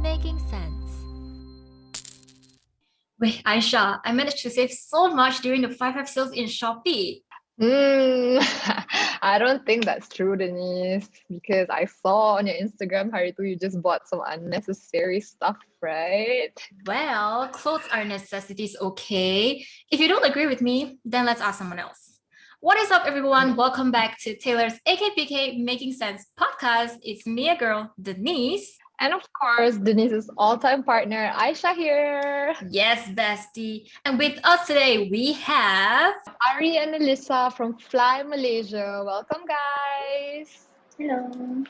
Making sense. Wait, Aisha, I managed to save so much during the 5 sales in Shopee. Hmm, I don't think that's true, Denise, because I saw on your Instagram, Haritu, you just bought some unnecessary stuff, right? Well, clothes are necessities, okay? If you don't agree with me, then let's ask someone else. What is up, everyone? Welcome back to Taylor's AKPK Making Sense podcast. It's me, a girl, Denise. And of course, Denise's all-time partner, Aisha here. Yes, bestie. And with us today, we have Ari and Alyssa from Fly Malaysia. Welcome, guys. Hello.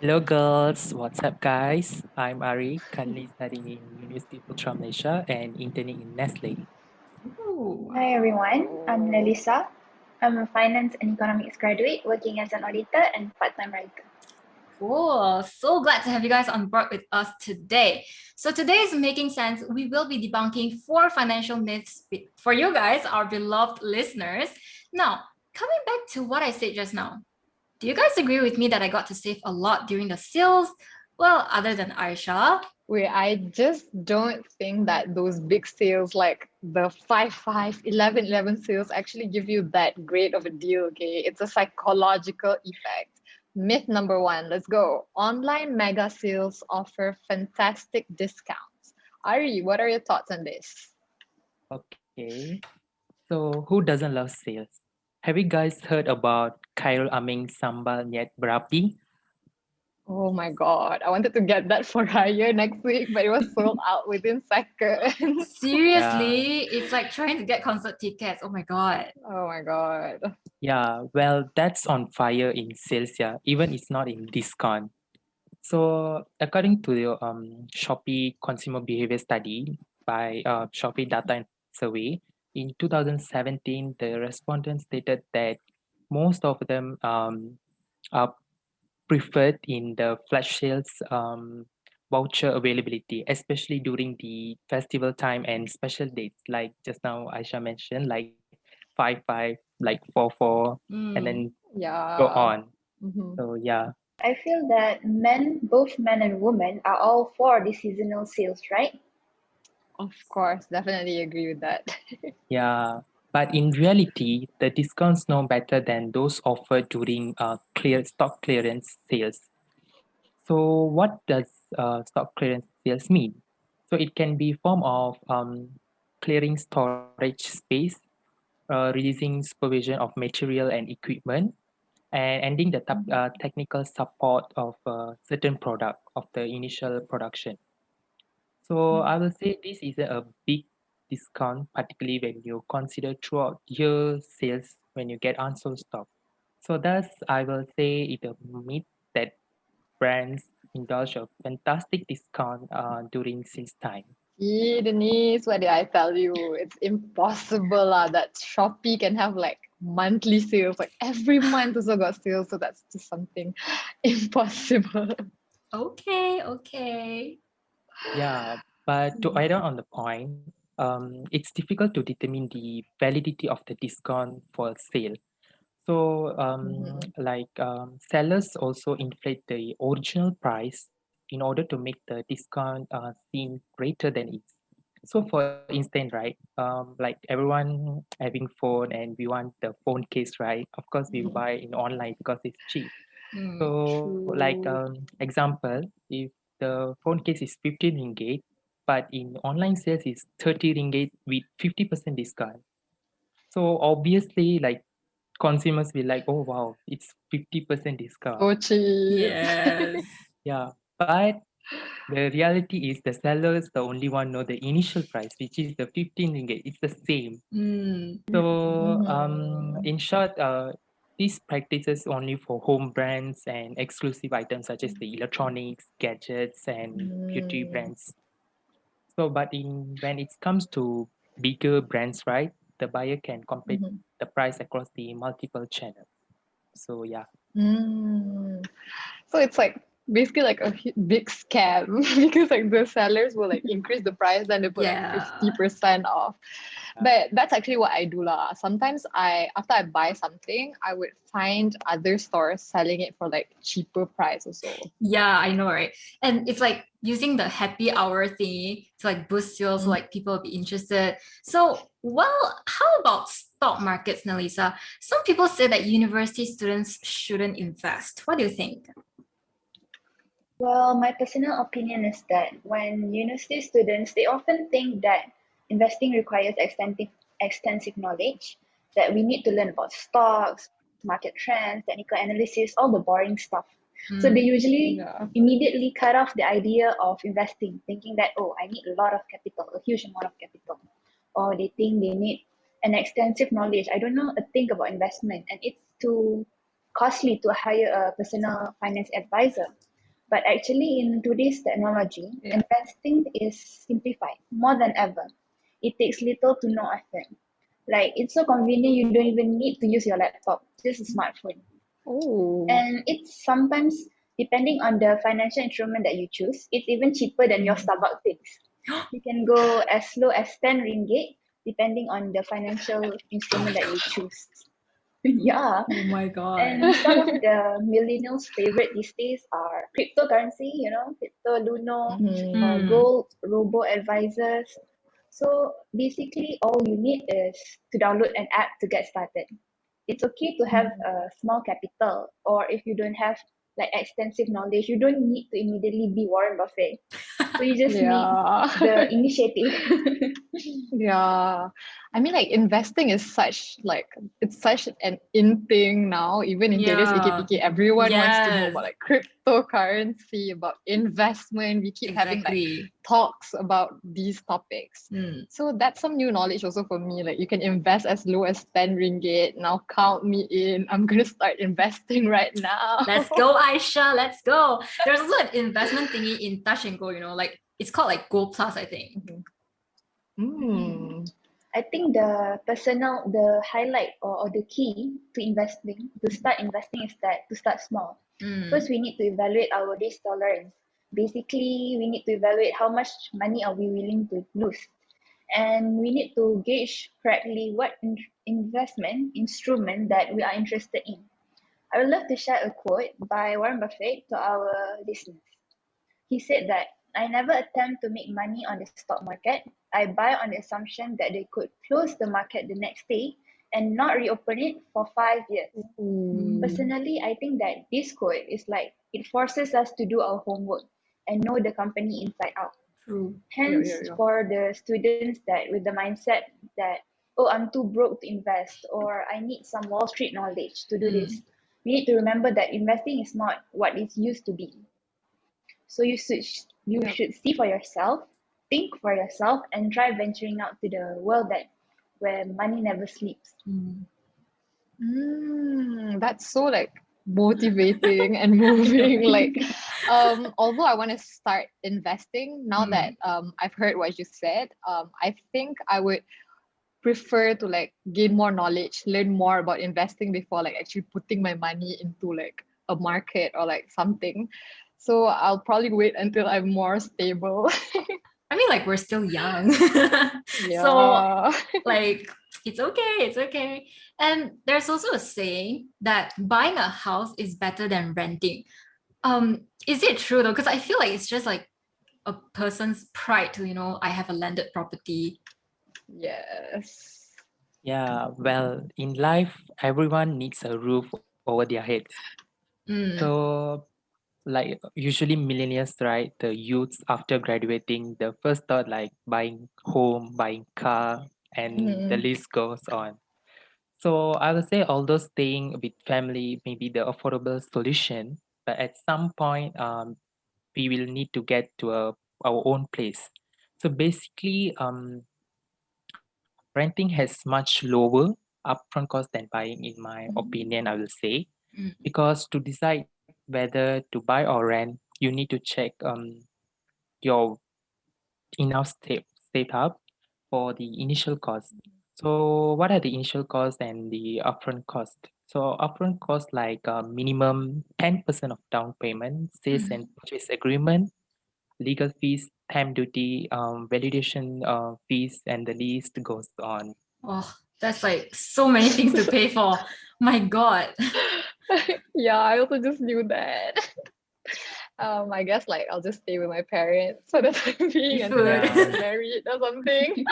Hello girls, what's up guys? I'm Ari, currently studying in University Putra Malaysia and interning in Nestle. Ooh. Hi everyone. I'm Lelisa. I'm a finance and economics graduate working as an auditor and part-time writer. Cool. So glad to have you guys on board with us today. So today's Making Sense, we will be debunking 4 financial myths for you guys, our beloved listeners. Now, coming back to what I said just now, do you guys agree with me that I got to save a lot during the sales? Well, other than Aisha. Wait, I just don't think that those big sales like the 5, 11 sales actually give you that great of a deal, okay? It's a psychological effect. Myth number 1, let's go. Online mega sales offer fantastic discounts. Ari, what are your thoughts on this? Okay, so who doesn't love sales? Have you guys heard about Khairul Aming Sambal Nyet Berapi? Oh my God, I wanted to get that for Raya next week, but it was sold out within seconds. Seriously, it's like trying to get concert tickets. Oh my God. Oh my God. Yeah, well, that's on fire in sales, yeah, even it's not in discount. So, according to the Shopee consumer behavior study by Shopee Data and Survey, in 2017, the respondents stated that most of them are preferred in the flash sales voucher availability, especially during the festival time and special dates, like just now Aisha mentioned, like 5, like 4, and then go Yeah. on. Mhm. So, yeah. I feel that both men and women, are all for the seasonal sales, right? Of course, definitely agree with that. Yeah, but in reality, the discounts no better than those offered during stock clearance sales. So, what does stock clearance sales mean? So, it can be form of clearing storage space, releasing supervision of material and equipment, and ending the technical support of certain product of the initial production. So I will say this is a big discount, particularly when you consider throughout year sales when you get unsold stock. So thus, I will say it a myth that brands indulge a fantastic discount during sales time. Denise, what did I tell you? It's impossible that Shopee can have like monthly sales. Like every month also got sales, so that's just something impossible. Okay. Yeah, but to add on the point, it's difficult to determine the validity of the discount for a sale. So, Mhm. sellers also inflate the original price in order to make the discount seem greater than it. So, for instance, right, like everyone having phone and we want the phone case, right? Of course, we Mhm. buy in online because it's cheap. Mm, So, True. example, if the phone case is 15 ringgit, but in online sales is 30 ringgit with 50% discount. So obviously, like consumers will like, oh wow, it's 50% discount. So cheap. yes. Yeah, but the reality is the sellers the only one know the initial price, which is the 15 ringgit. It's the same. Mm, So Mhm. in short, these practices only for home brands and exclusive items such as the electronics, gadgets, and beauty Mm. brands. So, but in when it comes to bigger brands, right, the buyer can compare Mhm. the price across the multiple channels. So yeah. Mm. So it's like basically like a big scam because like the sellers will like increase the price, then they put like yeah. 50% off. But that's actually what I do lah. Sometimes after I buy something, I would find other stores selling it for like cheaper price also. Yeah, I know, right? And it's like using the happy hour thingy to like boost sales, so like people will be interested. So, well, how about stock markets, Nelisa? Some people say that university students shouldn't invest. What do you think? Well, my personal opinion is that when university students, they often think that investing requires extensive knowledge, that we need to learn about stocks, market trends, technical analysis, all the boring stuff. So they usually Yeah. immediately cut off the idea of investing, thinking that, oh, I need a lot of capital, a huge amount of capital. Or they think they need an extensive knowledge. I don't know a thing about investment, and it's too costly to hire a personal finance advisor. But actually, in today's technology, Yeah. investing is simplified more than ever. It takes little to no effort. Like, it's so convenient, you don't even need to use your laptop, just a smartphone. Oh. And it's sometimes, depending on the financial instrument that you choose, it's even cheaper than your Starbucks fix. You can go as low as 10 ringgit, depending on the financial instrument that you choose. Yeah. Oh my god. And some of the millennials' favorite these days are cryptocurrency, crypto, Luno, Mm. gold, robo advisors. So basically, all you need is to download an app to get started. It's okay to have a small capital, or if you don't have like extensive knowledge, you don't need to immediately be Warren Buffett. So you just need Yeah. the initiative. Yeah. I mean, like investing is it's such an in thing now. Even in Gades Yeah. AKPK, everyone wants to know Yes. about like cryptocurrency, about investment. We keep having like Exactly. talks about these topics. Mm. So that's some new knowledge also for me. Like you can invest as low as 10 ringgit. Now count me in. I'm gonna start investing right now. Let's go, Aisha. Let's go. There's also an investment thingy in Touch and Go, like it's called like Go Plus, I think. Mm. I think the highlight or the key to start investing is that to start small. Mm. First, we need to evaluate our risk tolerance. Basically, we need to evaluate how much money are we willing to lose. And we need to gauge correctly what investment instrument that we are interested in. I would love to share a quote by Warren Buffett to our listeners. He said that I never attempt to make money on the stock market. I buy on the assumption that they could close the market the next day and not reopen it for 5 years. Personally, I think that this quote is like it forces us to do our homework and know the company inside out. True. Hence, Yeah. for the students that with the mindset that, oh, I'm too broke to invest, or I need some Wall Street knowledge to do this, we need to remember that investing is not what it used to be. So you should see for yourself, think for yourself, and try venturing out to the world where money never sleeps. That's so like motivating and moving. Like, although I want to start investing now that I've heard what you said, I think I would prefer to like gain more knowledge, learn more about investing before like actually putting my money into like a market or like something. So I'll probably wait until I'm more stable. I mean, like we're still young. Yeah. So like it's okay. And there's also a saying that buying a house is better than renting. Is it true though? Because I feel like it's just like a person's pride to, I have a landed property. Yes. Yeah, well, in life, everyone needs a roof over their heads. So, like usually millennials, right? The youths after graduating, the first thought like buying home, buying car, and the list goes on. So I would say although staying with family may be the affordable solution, but at some point, we will need to get to our own place. So basically, renting has much lower upfront cost than buying, in my opinion, I will say, because to decide whether to buy or rent, you need to check your enough saved up for the initial cost. So what are the initial cost and the upfront cost? So upfront cost like minimum 10% of down payment, sales and purchase agreement, legal fees, stamp duty, validation fees, and the list goes on. Oh, that's like so many things to pay for. My God. Yeah, I also just knew that. I guess like I'll just stay with my parents for the time being until I Food. get married or something.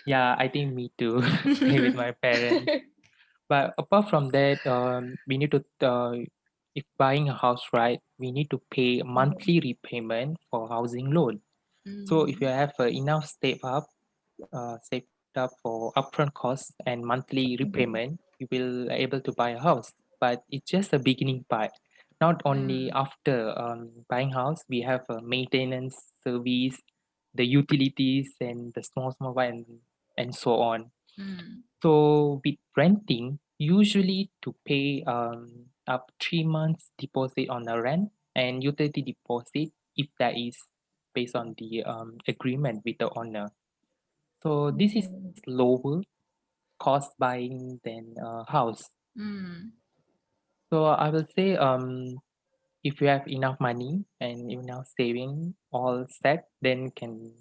Yeah, I think me too. Stay with my parents. But apart from that, we need to, if buying a house, right, we need to pay monthly repayment for housing loan. So if you have enough saved up for upfront costs and monthly repayment, you will able to buy a house. But it's just the beginning part. Not only after buying house, we have a maintenance service, the utilities, and the small one, and so on. Mm. So with renting, usually to pay up 3 months deposit on the rent and utility deposit if that is based on the agreement with the owner. So this is lower cost buying than a house. Mm. So I will say if you have enough money and enough saving all set, then can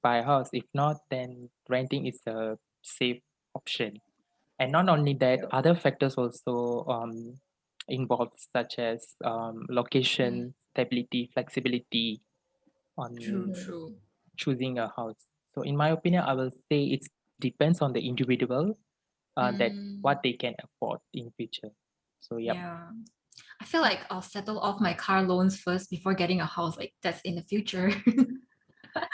buy a house. If not, then renting is a safe option. And not only that, Yep. other factors also involved, such as location, stability, flexibility True, on true. choosing a house. So in my opinion, I will say it depends on the individual that Mm. what they can afford in future. So yep. Yeah. I feel like I'll settle off my car loans first before getting a house. Like that's in the future.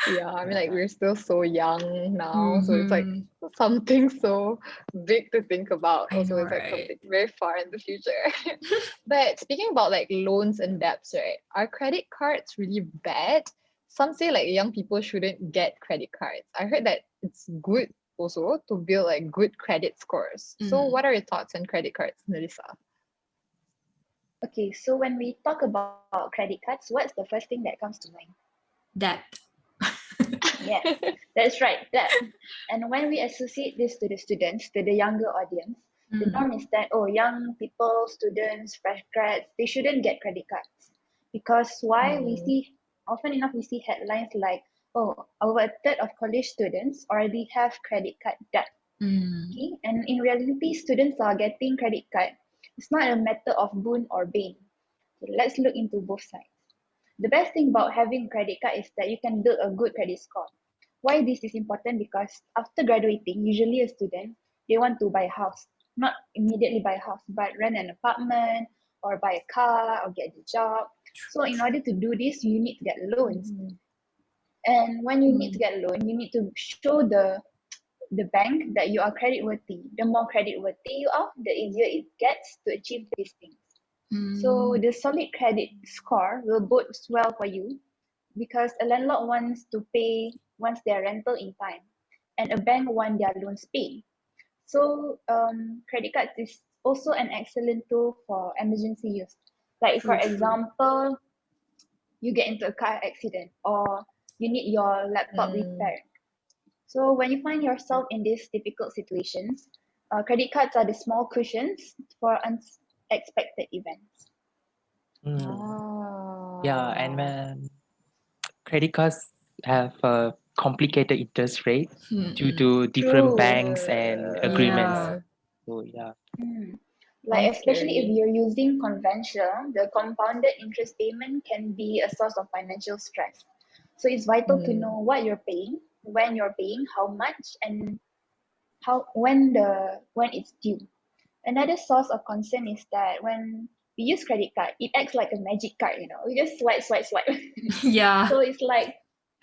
Yeah, I mean, like we're still so young now, so it's like Mhm. something so big to think about. I Also, know, it's like right? something very far in the future. But speaking about like loans and debts, right? Are credit cards really bad? Some say like young people shouldn't get credit cards. I heard that it's good also to build like good credit scores. So, Mm. what are your thoughts on credit cards, Melissa? Okay, so when we talk about credit cards, what's the first thing that comes to mind? That. Yes, that's right, that. And when we associate this to the students, to the younger audience, the norm is that, oh, young people, students, fresh grads, they shouldn't get credit cards. Because why? We see, often enough, we see headlines like, oh, over a third of college students already have credit card debt. Mm. Okay? And in reality, students are getting credit card. It's not a matter of boon or bane. Okay, let's look into both sides. The best thing about having a credit card is that you can build a good credit score. Why this is important? Because after graduating, usually a student, they want to buy a house. Not immediately buy a house, but rent an apartment or buy a car or get a job. So in order to do this, you need to get loans. And when you need to get a loan, you need to show the bank that you are credit worthy. The more credit worthy you are, the easier it gets to achieve these things. So Mm. the solid credit score will bode well for you because a landlord wants their rental in time, and a bank wants their loans paid. So credit cards is also an excellent tool for emergency use. Like for True, true. example, you get into a car accident or you need your laptop repaired. So when you find yourself in these difficult situations, credit cards are the small cushions for unexpected events. Yeah, and when credit cards have a complicated interest rate due Mm-mm. to different True. banks and agreements. Yeah. So yeah. Like Sounds especially if scary. you're using conventional, the compounded interest payment can be a source of financial stress. So it's vital to know what you're paying, when you're paying, how much, and how when it's due. Another source of concern is that when we use credit card, it acts like a magic card, you know. We just swipe, swipe, swipe. Yeah. So it's like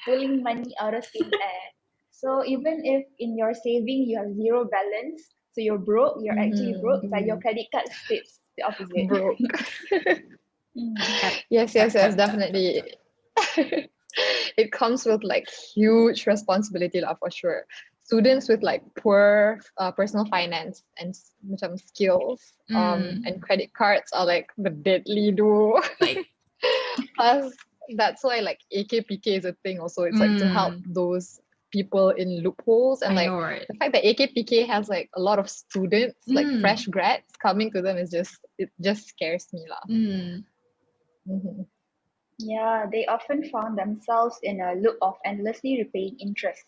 pulling money out of thin air. So even if in your saving you have zero balance, so you're broke, you're actually broke, but your credit card states the opposite. Broke. Tap, Yes, tap, yes, yes, tap, tap, tap, tap. definitely. It comes with like huge responsibility lah, for sure. Students with like poor personal finance and macam skills and credit cards are like the deadly duo. Like, Plus, that's why like AKPK is a thing also. It's like to help those people in loopholes, and I like know, right? the fact that AKPK has like a lot of students, like fresh grads coming to them, is just, it just scares me lah. Mm. Mhm. Yeah, they often found themselves in a loop of endlessly repaying interest.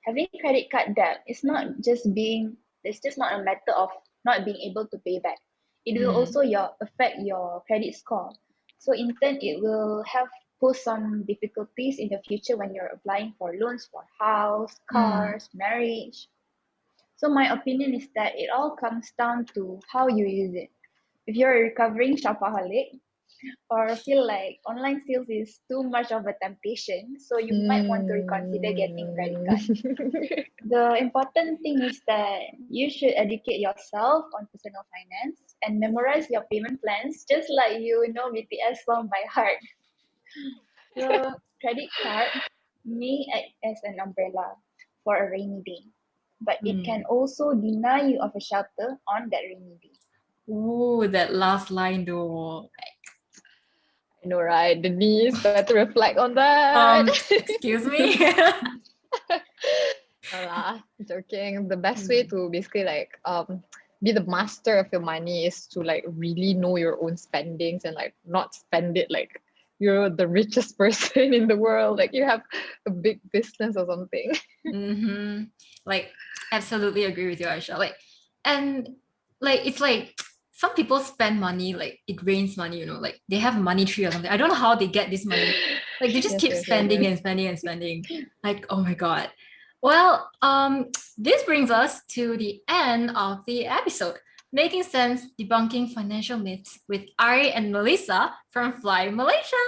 Having credit card debt is not just being it's just not a matter of not being able to pay back. It will Mm. also affect your credit score. So in turn it will have pose some difficulties in the future when you're applying for loans for house, Mm. cars, marriage. So my opinion is that it all comes down to how you use it. If you're a recovering shopaholic, or feel like online sales is too much of a temptation, so you might want to reconsider getting credit card. The important thing is that you should educate yourself on personal finance and memorize your payment plans, just like you know BTS song by heart. The credit card may act as an umbrella for a rainy day, but it Mm. can also deny you of a shelter on that rainy day. Ooh, that last line though. I know, right? Denise, better reflect on that. Excuse me. No lah, joking. The best way to basically like be the master of your money is to like really know your own spendings and like not spend it like you're the richest person in the world, like you have a big business or something. Mm-hmm. Like, absolutely agree with you, Aisha. Like, and like it's like some people spend money like it rains money, you know, like they have a money tree or something. I don't know how they get this money. Like they just Yes, keep yes, yes, spending yes. and spending and spending. Like, oh my God. Well, this brings us to the end of the episode. Making sense, debunking financial myths with Ari and Melissa from Fly Malaysia.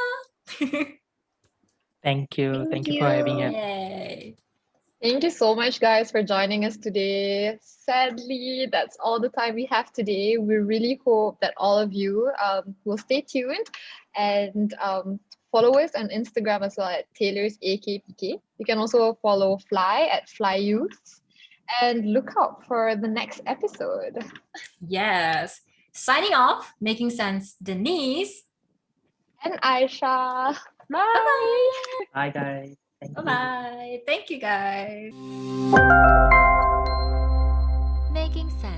Thank you. Thank Thank you for having us. you. Yay. Thank you so much, guys, for joining us today. Sadly, that's all the time we have today. We really hope that all of you will stay tuned and follow us on Instagram as well at Taylor's AKPK. You can also follow Fly at Fly Youth and look out for the next episode. Yes. Signing off, making sense, Denise. And Aisha. Bye. Bye-bye. Bye, guys. Thank you. Bye-bye. Thank you, guys. Making sense.